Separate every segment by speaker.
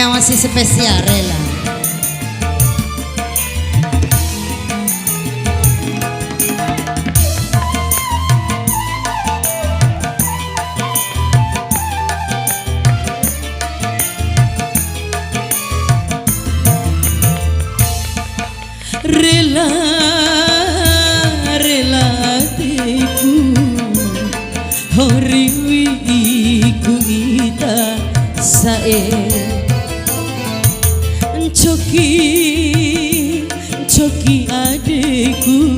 Speaker 1: yang masih spesial rela.
Speaker 2: Rela rela hatiku horiwi iku ita sae coki adikku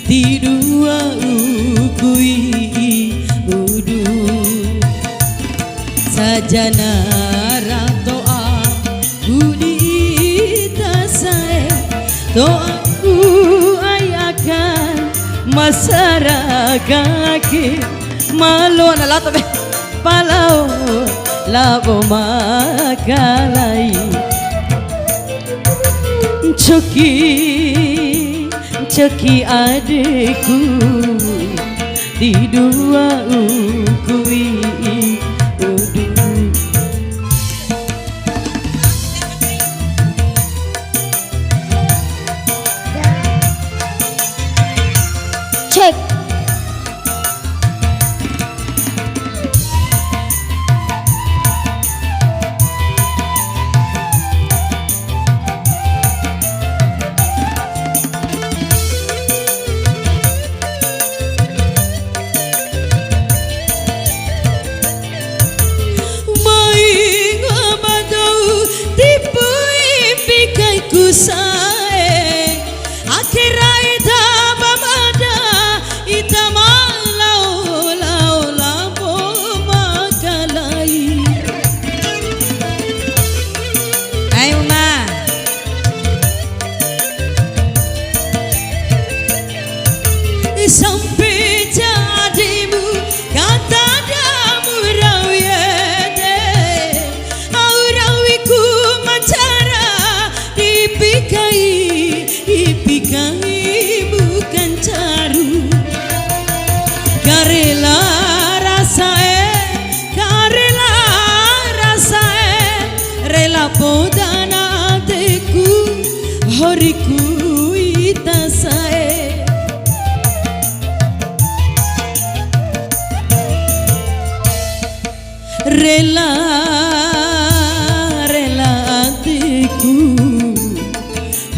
Speaker 2: di dua ukui udu sajana ratoa budita sae doaku ayakan masyarakat malu nalato be palau labo makalai coki adikku di dua ukui udu
Speaker 1: Cek.
Speaker 2: Sae akhirai tabamada itamalau lau labo makalai.
Speaker 1: Ayo ma.
Speaker 2: Sampai jadimu kata damu rawiede aurawiku mancara ipikai bukan caru karela rasae rela podana teku horiku itasae rela teku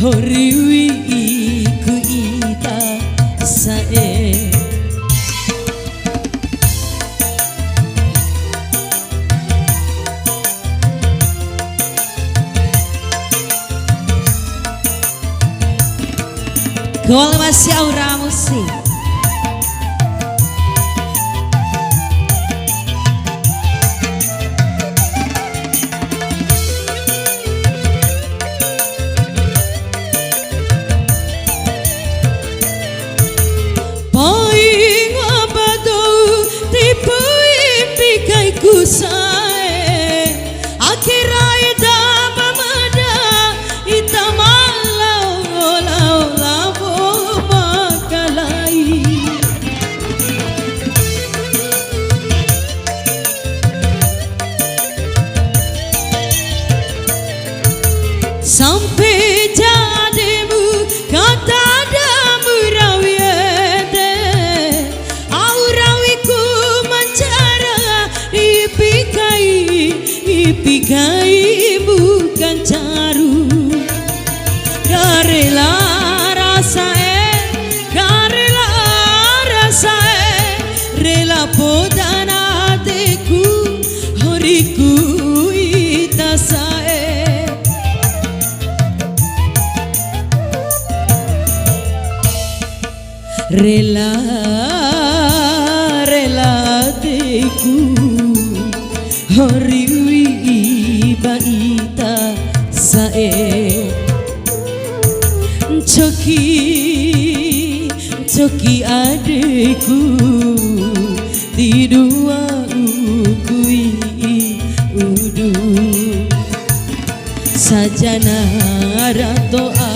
Speaker 2: horiwi iku ita sae
Speaker 1: Gol masih aura musik.
Speaker 2: Sae akhirai dabamada itamalau lau labo makalai sampai jadimu kata damu rawiede aurawiku mancara ipikai bukan caru karela rasae rela podana teku horiku itasae rela teku horiwi baita sae coki adikku di dua ukui udu sajana ratoa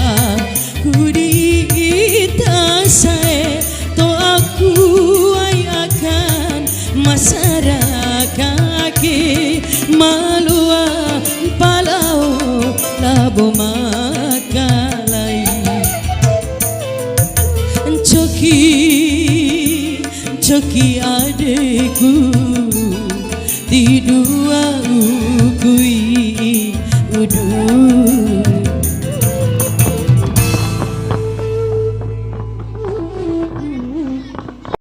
Speaker 2: kudita sae to aku ayakan masyarakat malua labo makalai Coki adekku di dua ukui udu